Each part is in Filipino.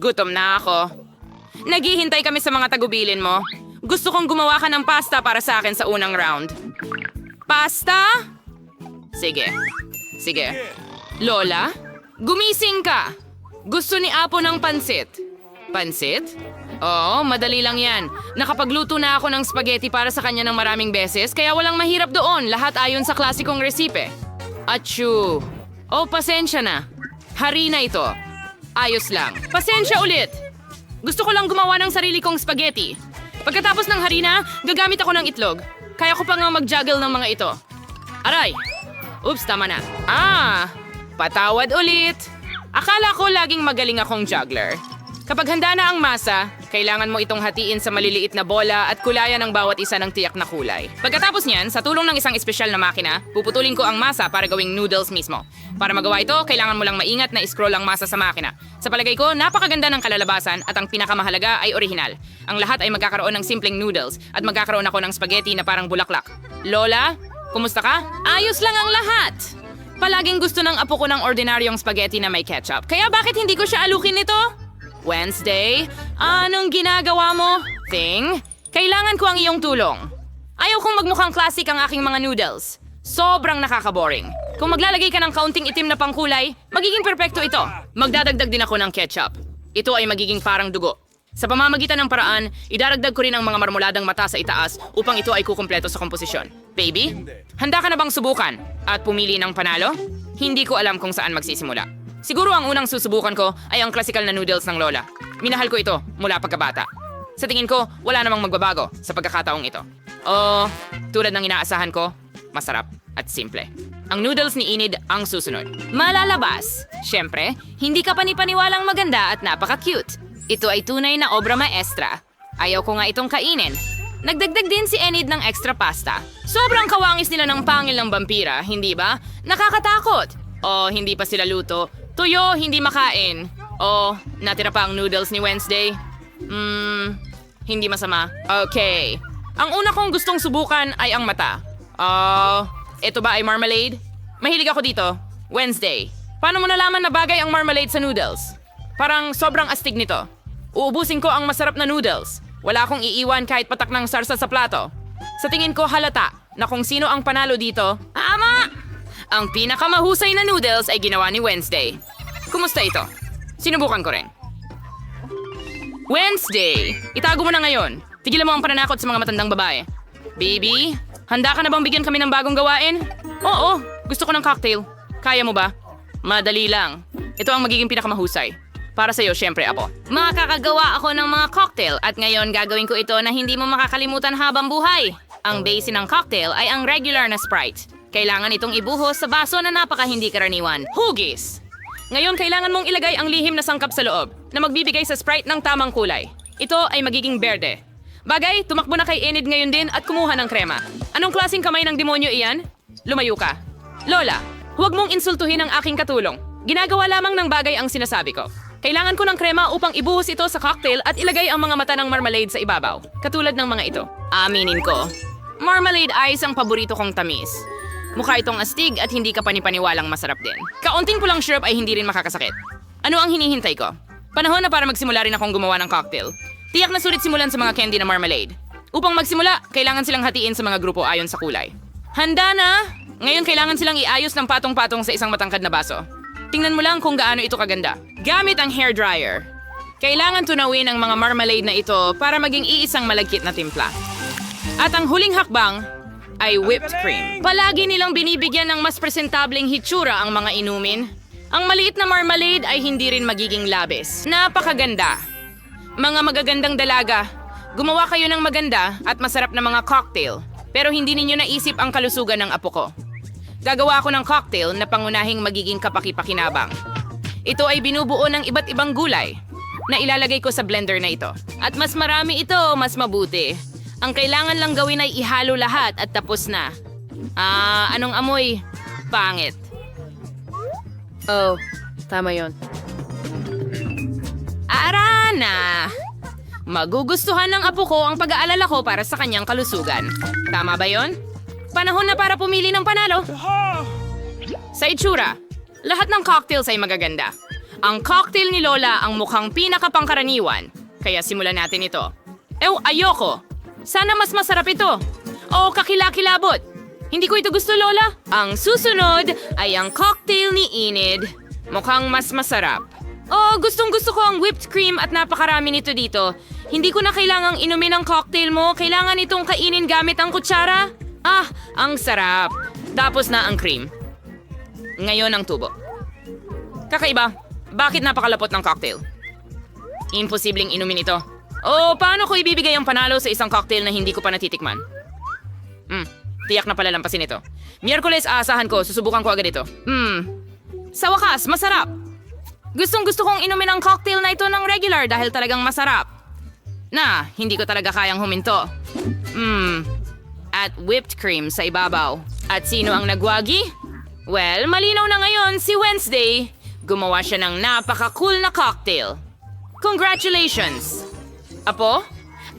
Gutom na ako. Naghihintay kami sa mga tagubilin mo. Gusto kong gumawa ka ng pasta para sa akin sa unang round. Pasta? Sige. Sige. Lola, gumising ka. Gusto ni Apo ng pansit. Pansit? Oo, madali lang yan. Nakapagluto na ako ng spaghetti para sa kanya ng maraming beses, kaya walang mahirap doon. Lahat ayon sa klasikong resipe. Achoo. Oh, pasensya na. Harina ito. Ayos lang. Pasensya ulit. Gusto ko lang gumawa ng sarili kong spaghetti. Pagkatapos ng harina, gagamit ako ng itlog. Kaya ko pa nga mag-juggle ng mga ito. Aray! Oops, tama na. Patawad ulit. Akala ko laging magaling akong juggler. Kapag handa na ang masa, kailangan mo itong hatiin sa maliliit na bola at kulayan ng bawat isa ng tiyak na kulay. Pagkatapos niyan, sa tulong ng isang espesyal na makina, puputulin ko ang masa para gawing noodles mismo. Para magawa ito, kailangan mo lang maingat na scroll ang masa sa makina. Sa palagay ko, napakaganda ng kalalabasan at ang pinakamahalaga ay orihinal. Ang lahat ay magkakaroon ng simpleng noodles at magkakaroon ako ng spaghetti na parang bulaklak. Lola, kumusta ka? Ayos lang ang lahat! Palaging gusto ng apo ko ng ordinaryong spaghetti na may ketchup. Kaya bakit hindi ko siya alukin nito? Wednesday, anong ginagawa mo? Thing, kailangan ko ang iyong tulong. Ayaw kong magmukhang classic ang aking mga noodles. Sobrang nakaka-boring. Kung maglalagay ka ng kaunting itim na pangkulay, magiging perpekto ito. Magdadagdag din ako ng ketchup. Ito ay magiging parang dugo. Sa pamamagitan ng paraan, idaragdag ko rin ang mga marmoladang mata sa itaas upang ito ay kukumpleto sa komposisyon. Baby, handa ka na bang subukan at pumili ng panalo? Hindi ko alam kung saan magsisimula. Siguro ang unang susubukan ko ay ang klasikal na noodles ng Lola. Minahal ko ito mula pagkabata. Sa tingin ko, wala namang magbabago sa pagkakataong ito. Tulad ng inaasahan ko, masarap at simple. Ang noodles ni Enid ang susunod. Malalabas. Siyempre, hindi ka panipaniwalang maganda at napaka-cute. Ito ay tunay na obra maestra. Ayaw ko nga itong kainin. Nagdagdag din si Enid ng extra pasta. Sobrang kawangis nila ng pangil ng vampira, hindi ba? Nakakatakot. Hindi pa sila luto. Tuyo, hindi makain. Natira pa ang noodles ni Wednesday. Hindi masama. Okay. Ang una kong gustong subukan ay ang mata. Ito ba ay marmalade? Mahilig ako dito. Wednesday. Paano mo nalaman na bagay ang marmalade sa noodles? Parang sobrang astig nito. Uubusin ko ang masarap na noodles. Wala akong iiwan kahit patak ng sarsa sa plato. Sa tingin ko halata na kung sino ang panalo dito. Ama! Ang pinakamahusay na noodles ay ginawa ni Wednesday. Kumusta ito? Sinubukan ko rin. Wednesday! Itago mo na ngayon. Tigilan mo ang pananakot sa mga matandang babae. Baby, handa ka na bang bigyan kami ng bagong gawain? Oo, gusto ko ng cocktail. Kaya mo ba? Madali lang. Ito ang magiging pinakamahusay. Para sa'yo, syempre, Apo. Makakagawa ako ng mga cocktail at ngayon gagawin ko ito na hindi mo makakalimutan habang buhay. Ang base ng cocktail ay ang regular na Sprite. Kailangan itong ibuhos sa baso na napaka hindi karaniwan. Hugis! Ngayon, kailangan mong ilagay ang lihim na sangkap sa loob na magbibigay sa Sprite ng tamang kulay. Ito ay magiging berde. Bagay, tumakbo na kay Enid ngayon din at kumuha ng krema. Anong klaseng kamay ng demonyo iyan? Lumayo ka. Lola, huwag mong insultuhin ang aking katulong. Ginagawa lamang ng bagay ang sinasabi ko. Kailangan ko ng krema upang ibuhos ito sa cocktail at ilagay ang mga mata ng marmalade sa ibabaw. Katulad ng mga ito. Aminin ko. Marmalade ice ang paborito kong tamis. Mukha itong astig at hindi ka panipaniwalang masarap din. Kaunting pulang syrup ay hindi rin makakasakit. Ano ang hinihintay ko? Panahon na para magsimula rin akong gumawa ng cocktail. Tiyak na sulit simulan sa mga candy na marmalade. Upang magsimula, kailangan silang hatiin sa mga grupo ayon sa kulay. Handa na! Ngayon kailangan silang iayos ng patong-patong sa isang matangkad na baso. Tingnan mo lang kung gaano ito kaganda. Gamit ang hairdryer. Kailangan tunawin ang mga marmalade na ito para maging iisang malagkit na timpla. At ang huling hakbang ay whipped cream. Palagi nilang binibigyan ng mas presentableng hitsura ang mga inumin. Ang maliit na marmalade ay hindi rin magiging labis. Napakaganda. Mga magagandang dalaga, gumawa kayo ng maganda at masarap na mga cocktail. Pero hindi ninyo naisip ang kalusugan ng apo ko. Gagawa ako ng cocktail na pangunahing magiging kapaki-pakinabang. Ito ay binubuo ng iba't ibang gulay na ilalagay ko sa blender na ito. At mas marami ito, mas mabuti. Ang kailangan lang gawin ay ihalo lahat at tapos na. Anong amoy? Pangit. Tama yon. Arana! Magugustuhan ng apo ko ang pag-aalala ko para sa kanyang kalusugan. Tama ba yon? Panahon na para pumili ng panalo. Sa itsura, lahat ng cocktails ay magaganda. Ang cocktail ni Lola ang mukhang pinakapangkaraniwan. Kaya simulan natin ito. Ayoko. Sana mas masarap ito. O kakilakilabot. Hindi ko ito gusto, Lola. Ang susunod ay ang cocktail ni Enid. Mukhang mas masarap. Gustong-gusto ko ang whipped cream at napakarami nito dito. Hindi ko na kailangang inumin ang cocktail mo. Kailangan itong kainin gamit ang kutsara. Ang sarap. Tapos na ang cream. Ngayon ang tubo. Kakaiba. Bakit napakalapot ng cocktail? Imposibleng inumin ito. Paano ko ibibigay ang panalo sa isang cocktail na hindi ko pa natitikman? Tiyak na palalampasin ito. Miyerkules, aasahan ko. Susubukan ko agad ito. Sa wakas, masarap. Gustong-gusto kong inumin ang cocktail na ito ng regular dahil talagang masarap. Hindi ko talaga kayang huminto. At whipped cream sa ibabaw. At sino ang nagwagi? Well, malinaw na ngayon si Wednesday. Gumawa siya ng napaka-cool na cocktail. Congratulations! Apo,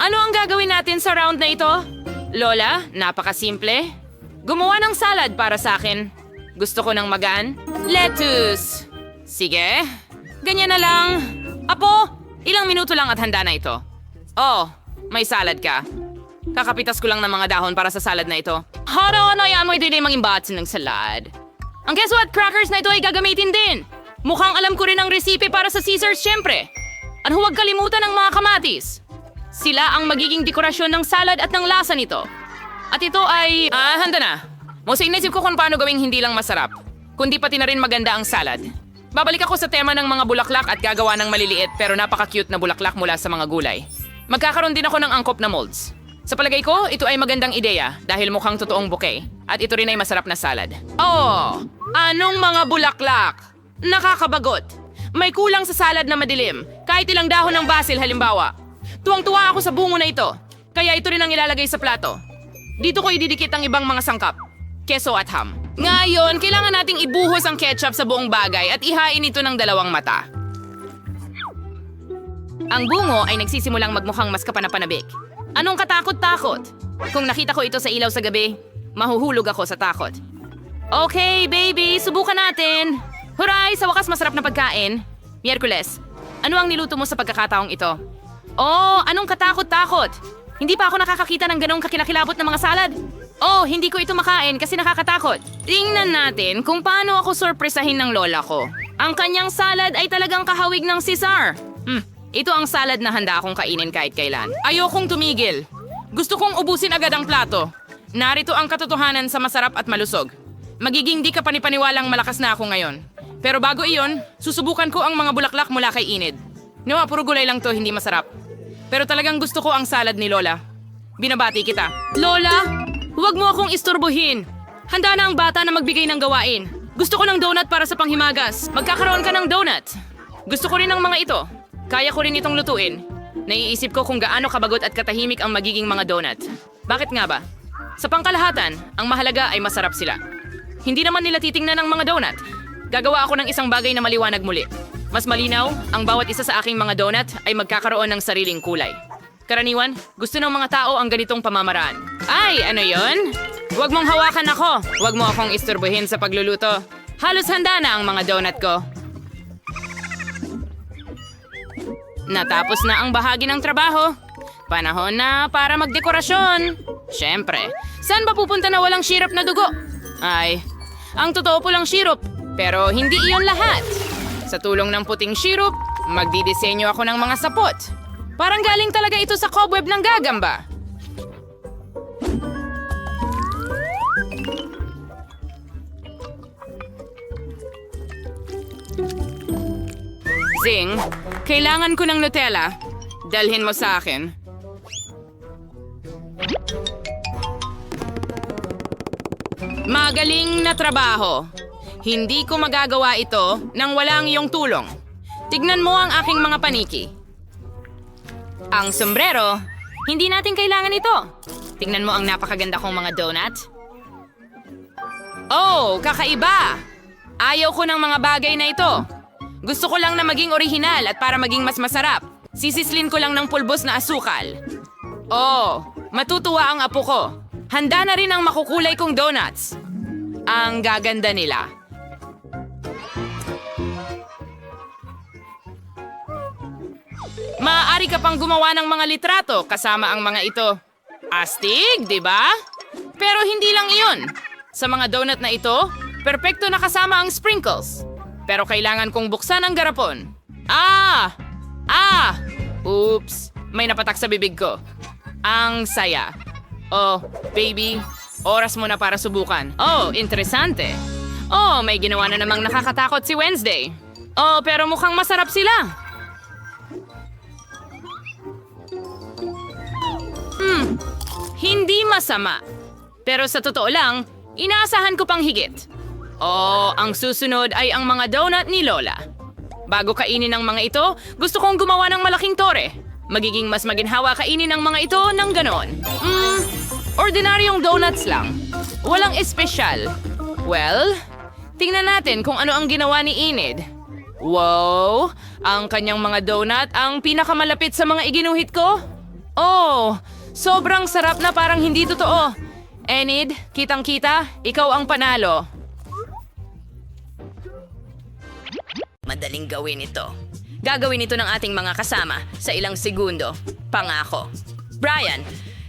ano ang gagawin natin sa round na ito? Lola, napaka-simple. Gumawa ng salad para sa akin. Gusto ko ng magaan. Lettuce. Sige, ganyan na lang. Apo, ilang minuto lang at handa na ito. May salad ka. Kakapitas ko lang ng mga dahon para sa salad na ito. Yan mo ito yung mga imbatsin ng salad. Ang queso at crackers na ito ay gagamitin din. Mukhang alam ko rin ang resipe para sa Caesars, syempre. At huwag kalimutan ng mga kamatis. Sila ang magiging dekorasyon ng salad at ng lasa nito. At ito ay... handa na. Mosa inisip ko kung paano gawing hindi lang masarap, kundi pati na rin maganda ang salad. Babalik ako sa tema ng mga bulaklak at gagawa ng maliliit pero napaka-cute na bulaklak mula sa mga gulay. Magkakaroon din ako ng angkop na molds. Sa palagay ko, ito ay magandang ideya dahil mukhang totoong bouquet. At ito rin ay masarap na salad. Anong mga bulaklak? Nakakabagot. May kulang sa salad na madilim. Kahit ilang dahon ng basil halimbawa. Tuwang-tuwa ako sa bungo na ito. Kaya ito rin ang ilalagay sa plato. Dito ko ididikit ang ibang mga sangkap. Keso at ham. Ngayon, kailangan nating ibuhos ang ketchup sa buong bagay at ihain ito ng dalawang mata. Ang bungo ay nagsisimulang magmukhang mas kapanapanabik. Anong katakot-takot? Kung nakita ko ito sa ilaw sa gabi, mahuhulog ako sa takot. Okay, baby, subukan natin. Huray, sa wakas masarap na pagkain. Miyerkules, ano ang niluto mo sa pagkakataong ito? Anong katakot-takot? Hindi pa ako nakakakita ng ganong kakilakilabot na mga salad. Hindi ko ito makain kasi nakakatakot. Tingnan natin kung paano ako sorpresahin ng lola ko. Ang kanyang salad ay talagang kahawig ng Caesar. Ito ang salad na handa akong kainin kahit kailan. Ayokong tumigil. Gusto kong ubusin agad ang plato. Narito ang katotohanan sa masarap at malusog. Magiging di ka panipaniwalang malakas na ako ngayon. Pero bago iyon, susubukan ko ang mga bulaklak mula kay Enid. Puro gulay lang to, hindi masarap. Pero talagang gusto ko ang salad ni Lola. Binabati kita. Lola, huwag mo akong istorbohin. Handa na ang bata na magbigay ng gawain. Gusto ko ng donut para sa panghimagas. Magkakaroon ka ng donut. Gusto ko rin ng mga ito. Kaya ko rin itong lutuin. Naiisip ko kung gaano kabagot at katahimik ang magiging mga donut. Bakit nga ba? Sa pangkalahatan, ang mahalaga ay masarap sila. Hindi naman nila titingnan ang mga donut. Gagawa ako ng isang bagay na maliwanag muli. Mas malinaw, ang bawat isa sa aking mga donut ay magkakaroon ng sariling kulay. Karaniwan, gusto ng mga tao ang ganitong pamamaraan. Ay, ano yon? Huwag mong hawakan ako. Huwag mo akong istorbohin sa pagluluto. Halos handa na ang mga donut ko. Natapos na ang bahagi ng trabaho. Panahon na para magdekorasyon. Siyempre, saan ba pupunta na walang syrup na dugo? Ay, ang totoo pulang syrup. Pero hindi iyon lahat. Sa tulong ng puting syrup, magdidisenyo ako ng mga sapot. Parang galing talaga ito sa cobweb ng gagamba. Zing, kailangan ko ng Nutella. Dalhin mo sa akin. Magaling na trabaho. Hindi ko magagawa ito nang walang iyong tulong. Tignan mo ang aking mga paniki. Ang sombrero, hindi natin kailangan ito. Tignan mo ang napakaganda kong mga donut. Kakaiba! Ayaw ko ng mga bagay na ito. Gusto ko lang na maging orihinal at para maging mas masarap. Sisislin ko lang ng pulbos na asukal. Matutuwa ang apo ko. Handa na rin ang makukulay kong donuts. Ang gaganda nila. Maaari ka pang gumawa ng mga litrato kasama ang mga ito. Astig, di ba? Pero hindi lang iyon. Sa mga donut na ito, perpekto na kasama ang sprinkles. Pero kailangan kong buksan ang garapon. Oops, may napatak sa bibig ko. Ang saya. Oh, baby, oras mo na para subukan. Oh, interesante. Oh, may ginawa na namang nakakatakot si Wednesday. Oh, pero mukhang masarap sila. Hindi masama. Pero sa totoo lang, inaasahan ko pang higit. Oh, ang susunod ay ang mga donut ni Lola. Bago kainin ang mga ito, gusto kong gumawa ng malaking tore. Magiging mas maginhawa kainin ang mga ito ng ganon. Ordinaryong donuts lang. Walang espesyal. Well, tingnan natin kung ano ang ginawa ni Enid. Wow! Ang kanyang mga donut ang pinakamalapit sa mga iginuhit ko. Oh, sobrang sarap na parang hindi totoo. Enid, kitang-kita, ikaw ang panalo. Madaling gawin ito. Gagawin ito ng ating mga kasama sa ilang segundo. Pangako. Brian,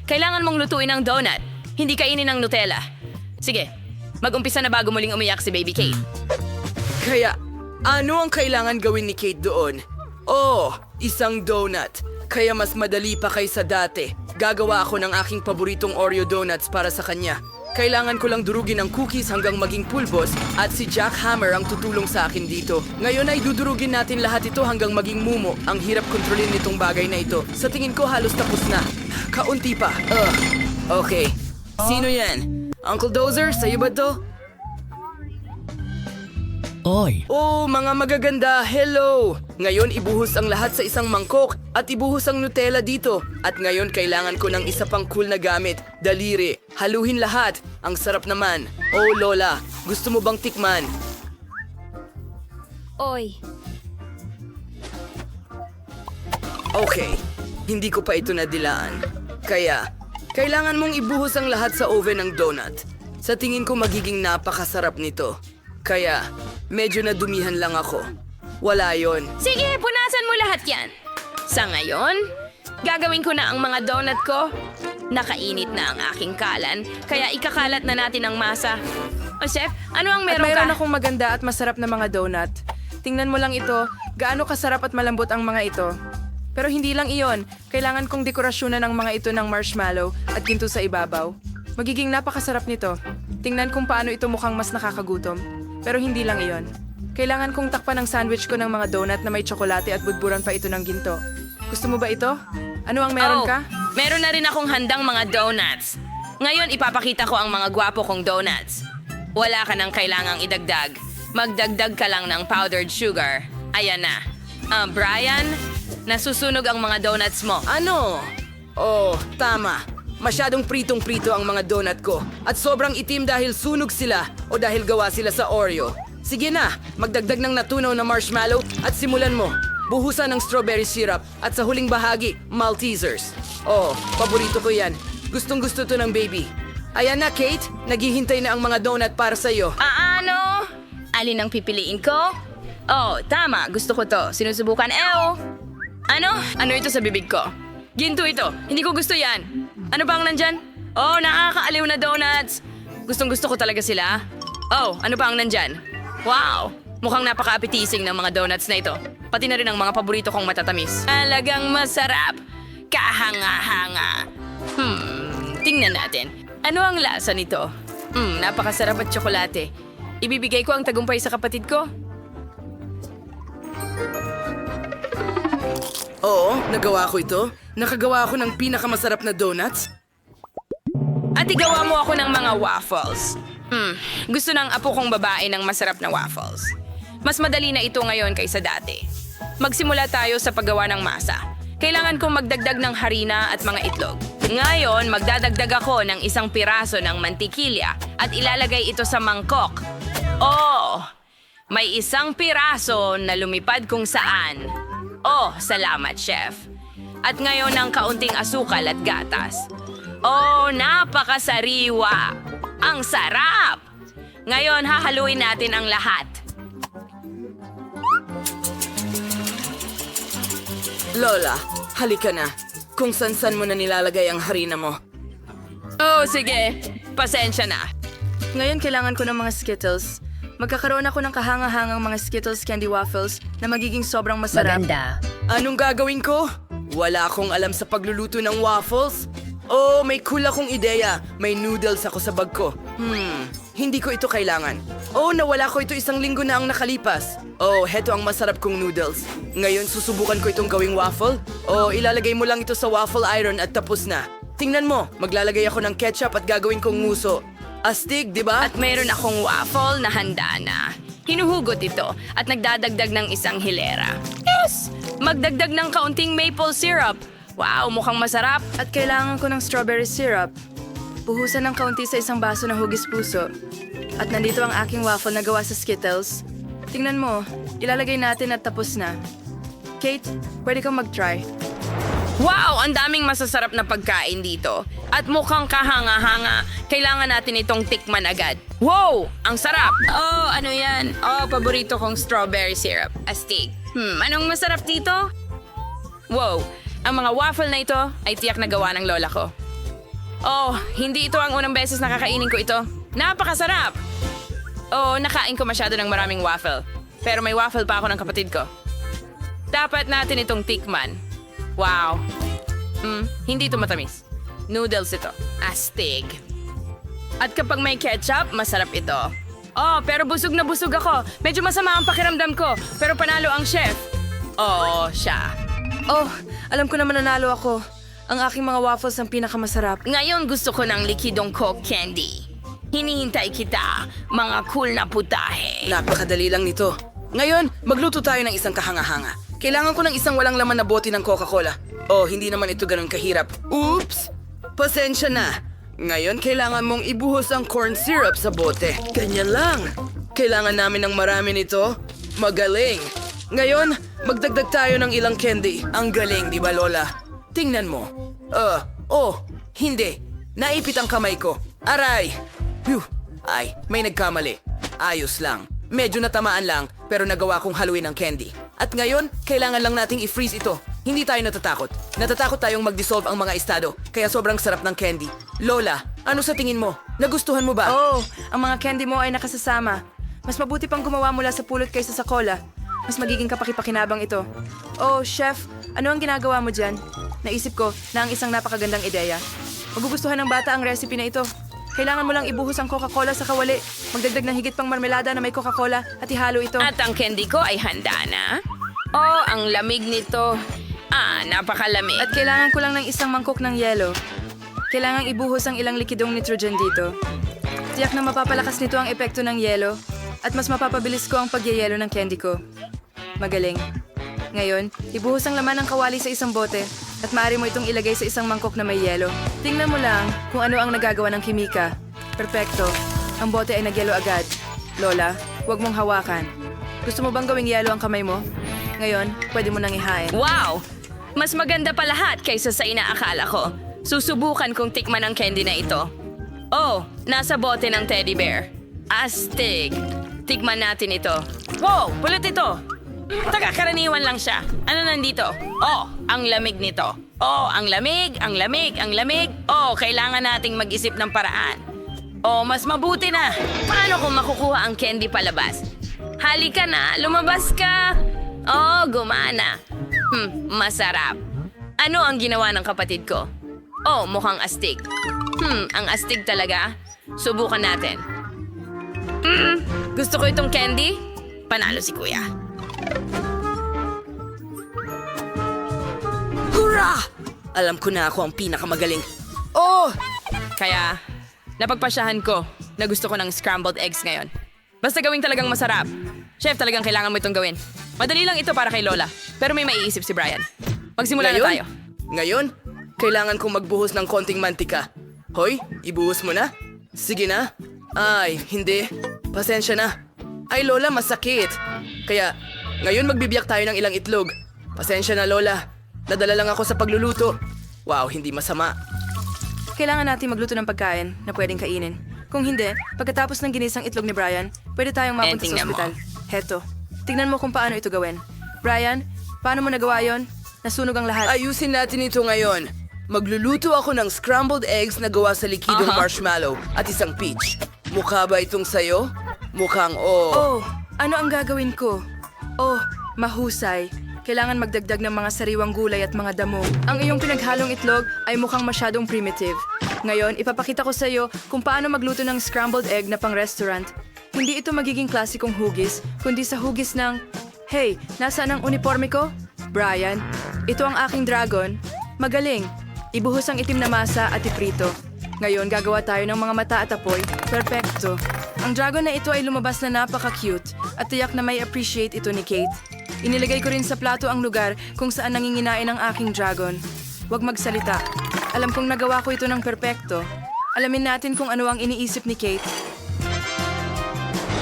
kailangan mong lutuin ang donut. Hindi kainin ng Nutella. Sige, mag-umpisa na bago muling umiyak si Baby Kate. Kaya, ano ang kailangan gawin ni Kate doon? Oh, isang donut. Kaya mas madali pa kaysa dati. Gagawa ako ng aking paboritong Oreo donuts para sa kanya. Kailangan ko lang durugin ang cookies hanggang maging pulbos at si Jack Hammer ang tutulong sa akin dito. Ngayon ay dudurugin natin lahat ito hanggang maging mumo. Ang hirap kontrolin nitong bagay na ito. Sa tingin ko halos tapos na. Kaunti pa. Okay. Sino yan? Uncle Dozer, sa'yo ba to? Oy, Oh, mga magaganda, hello! Ngayon ibuhos ang lahat sa isang mangkok at ibuhos ang Nutella dito. At ngayon kailangan ko ng isa pang cool na gamit, daliri. Haluhin lahat. Ang sarap naman. Oh, Lola, gusto mo bang tikman? Oy, Okay, hindi ko pa ito nadilaan. Kaya, kailangan mong ibuhos ang lahat sa oven ng donut. Sa tingin ko magiging napakasarap nito. Kaya, medyo nadumihan lang ako. Wala yon. Sige, punasan mo lahat yan. Sa ngayon, gagawin ko na ang mga donut ko. Nakainit na ang aking kalan, kaya ikakalat na natin ang masa. O chef, ano ang meron Mayroon ka? akong maganda at masarap na mga donut. Tingnan mo lang ito, gaano kasarap at malambot ang mga ito. Pero hindi lang iyon, kailangan kong dekorasyonan ng mga ito ng marshmallow at ginto sa ibabaw. Magiging napakasarap nito. Tingnan kung paano ito mukhang mas nakakagutom. Pero hindi lang iyon. Kailangan kong takpan ang sandwich ko ng mga donut na may tsokolate at budburan pa ito ng ginto. Gusto mo ba ito? Ano ang meron ka? Meron na rin akong handang mga donuts. Ngayon ipapakita ko ang mga gwapo kong donuts. Wala ka nang kailangang idagdag. Magdagdag ka lang ng powdered sugar. Ayan na. Brian, nasusunog ang mga donuts mo. Ano? Oh, tama. Masyadong pritong-prito ang mga donut ko. At sobrang itim dahil sunog sila o dahil gawa sila sa Oreo. Sige na, magdagdag ng natunaw na marshmallow at simulan mo. Buhusan ng strawberry syrup at sa huling bahagi, Maltesers. Oh, paborito ko yan. Gustong-gusto to ng baby. Ayan na, Kate. Naghihintay na ang mga donut para sa'yo. Ano? Alin ang pipiliin ko? Oh, tama. Gusto ko to. Sinusubukan. Ano? Ano ito sa bibig ko? Ginto ito. Hindi ko gusto yan. Ano ba ang nandyan? Oh, nakakaaliw na donuts. Gustong-gusto ko talaga sila. Oh, ano ba ang nandyan? Wow! Mukhang napaka-appetizing ng mga donuts na ito. Pati na rin ang mga paborito kong matatamis. Talagang masarap. Kahanga-hanga. Tingnan natin. Ano ang lasa nito? Napakasarap at tsokolate. Ibibigay ko ang tagumpay sa kapatid ko. Oo, nagawa ko ito. Nakagawa ako ng pinakamasarap na donuts. At igawa mo ako ng mga waffles. Gusto ng apo kong babae ng masarap na waffles. Mas madali na ito ngayon kaysa dati. Magsimula tayo sa paggawa ng masa. Kailangan kong magdagdag ng harina at mga itlog. Ngayon, magdadagdag ako ng isang piraso ng mantikilya at ilalagay ito sa mangkok. Oh! May isang piraso na lumipad kung saan. Oh, salamat, chef. At ngayon ng kaunting asukal at gatas. Oh, napakasariwa! Ang sarap! Ngayon, hahaluin natin ang lahat. Lola, Halika na. Kung san-san mo na nilalagay ang harina mo. Oh, sige. Pasensya na. Ngayon kailangan ko ng mga Skittles. Magkakaroon ako ng kahanga-hangang mga Skittles candy waffles na magiging sobrang masarap. Anong gagawin ko? Wala akong alam sa pagluluto ng waffles. Oh, may cool akong ideya. May noodles ako sa bag ko. Hindi ko ito kailangan. Oh, nawala ko ito 1 linggo na ang nakalipas. Oh, heto ang masarap kong noodles. Ngayon susubukan ko itong gawing waffle. Oh, ilalagay mo lang ito sa waffle iron at tapos na. Tingnan mo, maglalagay ako ng ketchup at gagawin kong nguso. Astig, di ba? At mayroon akong waffle na handa na. Hinuhugot ito at nagdadagdag ng isang hilera. Yes! Magdagdag ng kaunting maple syrup. Wow, mukhang masarap. At kailangan ko ng strawberry syrup. Buhusan ng kaunti sa isang baso na hugis puso. At nandito ang aking waffle na gawa sa Skittles. Tingnan mo, ilalagay natin at tapos na. Kate, pwede kang mag-try. Wow, ang daming masasarap na pagkain dito. At mukhang kahanga-hanga. Kailangan natin itong tikman agad. Wow, ang sarap. Oh, ano yan? Oh, paborito kong strawberry syrup. Astig. Anong masarap dito? Wow, ang mga waffle na ito ay tiyak na gawa ng lola ko. Oh, hindi ito ang unang beses na kakainin ko ito. Napakasarap! Oh, nakain ko masyado ng maraming waffle. Pero may waffle pa ako ng kapatid ko. Dapat natin itong tikman. Wow. Hindi ito matamis. Noodles ito. Astig. At kapag may ketchup, masarap ito. Oh, pero busog na busog ako. Medyo masama ang pakiramdam ko. Pero panalo ang chef. Oh, siya. Oh, alam ko naman nanalo ako. Ang aking mga waffles ang pinakamasarap. Ngayon gusto ko ng likidong Coke candy. Hinihintay kita, mga cool na putahe. Napakadali lang nito. Ngayon, magluto tayo ng isang kahanga-hanga. Kailangan ko ng isang walang laman na bote ng Coca-Cola. Oh, hindi naman ito ganun kahirap. Oops! Pasensya na. Ngayon, kailangan mong ibuhos ang corn syrup sa bote. Ganyan lang. Kailangan namin ng marami nito. Magaling. Ngayon, magdagdag tayo ng ilang candy. Ang galing, di ba, Lola? Tingnan mo. Hindi. Naipit ang kamay ko. Aray! Phew! Ay, may nagkamali. Ayos lang. Medyo natamaan lang, pero nagawa kong haluin ang candy. At ngayon, kailangan lang nating i-freeze ito. Hindi tayo natatakot. Natatakot tayong mag-dissolve ang mga estado, kaya sobrang sarap ng candy. Lola, ano sa tingin mo? Nagustuhan mo ba? Oh, ang mga candy mo ay nakasasama. Mas mabuti pang gumawa mula sa pulot kaysa sa cola. Mas magiging kapakipakinabang ito. Oh, chef, ano ang ginagawa mo dyan? Naisip ko na ang isang napakagandang ideya. Magugustuhan ng bata ang recipe na ito. Kailangan mo lang ibuhos ang Coca-Cola sa kawali. Magdagdag ng higit pang marmelada na may Coca-Cola at ihalo ito. At ang candy ko ay handa na. Oh, ang lamig nito. Napakalamig. At kailangan ko lang ng isang mangkok ng yelo. Kailangang ibuhos ang ilang likidong nitrogen dito. Tiyak na mapapalakas nito ang epekto ng yelo at mas mapapabilis ko ang pagyayelo ng candy ko. Magaling. Ngayon, ibuhos ang laman ng kawali sa isang bote at maaari mo itong ilagay sa isang mangkok na may yelo. Tingnan mo lang kung ano ang nagagawa ng kimika. Perpekto. Ang bote ay nagyelo agad. Lola, huwag mong hawakan. Gusto mo bang gawing yelo ang kamay mo? Ngayon, pwede mo nang ihain. Wow! Mas maganda pa lahat kaysa sa inaakala ko. Susubukan kong tikman ang candy na ito. Oh, nasa bote ng teddy bear. Astig. Tikman natin ito. Wow! Pulot ito! Karaniwan lang siya. Ano nandito? Oh, ang lamig nito. Oh, ang lamig, ang lamig, ang lamig. Oh, kailangan nating mag-isip ng paraan. Oh, mas mabuti na. Paano kung makukuha ang candy palabas? Halika na, lumabas ka. Oh, gumana. Masarap. Ano ang ginawa ng kapatid ko? Oh, mukhang astig. Ang astig talaga. Subukan natin. Gusto ko itong candy? Panalo si kuya. Hurrah! Alam ko na ako ang pinakamagaling. Oh! Kaya, napagpasyahan ko na gusto ko ng scrambled eggs ngayon. Basta gawing talagang masarap. Chef, talagang kailangan mo itong gawin. Madali lang ito para kay Lola, pero may maiisip si Brian. Magsimula na tayo. Ngayon, kailangan kong magbuhos ng konting mantika. Hoy, ibuhos mo na? Sige na. Ay, hindi. Pasensya na. Ay, Lola, masakit. Kaya, ngayon magbibiyak tayo ng ilang itlog. Pasensya na, Lola. Nadala lang ako sa pagluluto. Wow, hindi masama. Kailangan natin magluto ng pagkain na pwedeng kainin. Kung hindi, pagkatapos ng ginisang itlog ni Brian, pwede tayong mapunta sa Tingnan mo. ospital. Heto, tignan mo kung paano ito gawin. Brian, paano mo nagawa yon? Nasunog ang lahat. Ayusin natin ito ngayon. Magluluto ako ng scrambled eggs na gawa sa likidong marshmallow at isang peach. Mukha ba itong sayo? Mukhang Oh, ano ang gagawin ko? Oh, mahusay. Kailangan magdagdag ng mga sariwang gulay at mga damo. Ang iyong pinaghalong itlog ay mukhang masyadong primitive. Ngayon, ipapakita ko sa iyo kung paano magluto ng scrambled egg na pang-restaurant. Hindi ito magiging klasikong hugis, kundi sa hugis ng... Hey, nasaan ang uniforme ko? Brian, ito ang aking dragon. Magaling. Ibuhos ang itim na masa at iprito. Ngayon, gagawa tayo ng mga mata at apoy. Perfecto. Ang dragon na ito ay lumabas na napaka-cute at tiyak na may appreciate ito ni Kate. Inilagay ko rin sa plato ang lugar kung saan nanginginain ang aking dragon. Huwag magsalita. Alam kong nagawa ko ito ng perpekto. Alamin natin kung ano ang iniisip ni Kate.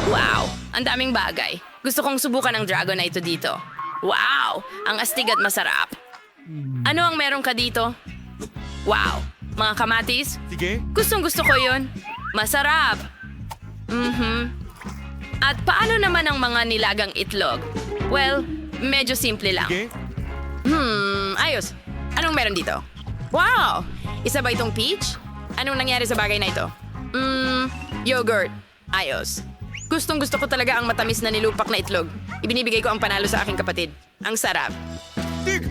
Wow, ang daming bagay. Gusto kong subukan ang dragon na ito dito. Wow, ang astig at masarap. Ano ang meron ka dito? Wow, mga kamatis? Sige. Gustong gusto ko yun. Masarap. At paano naman ang mga nilagang itlog? Well, medyo simple lang. Sige. Ayos. Anong meron dito? Wow! Isa ba itong peach? Anong nangyari sa bagay na ito? Yogurt. Ayos. Gustong gusto ko talaga ang matamis na nilupak na itlog. Ibinibigay ko ang panalo sa aking kapatid. Ang sarap. Tig!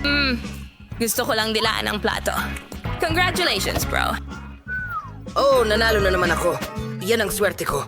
Gusto ko lang dilaan ang plato. Congratulations, bro. nanalo na naman ako. Yan ang swerte ko.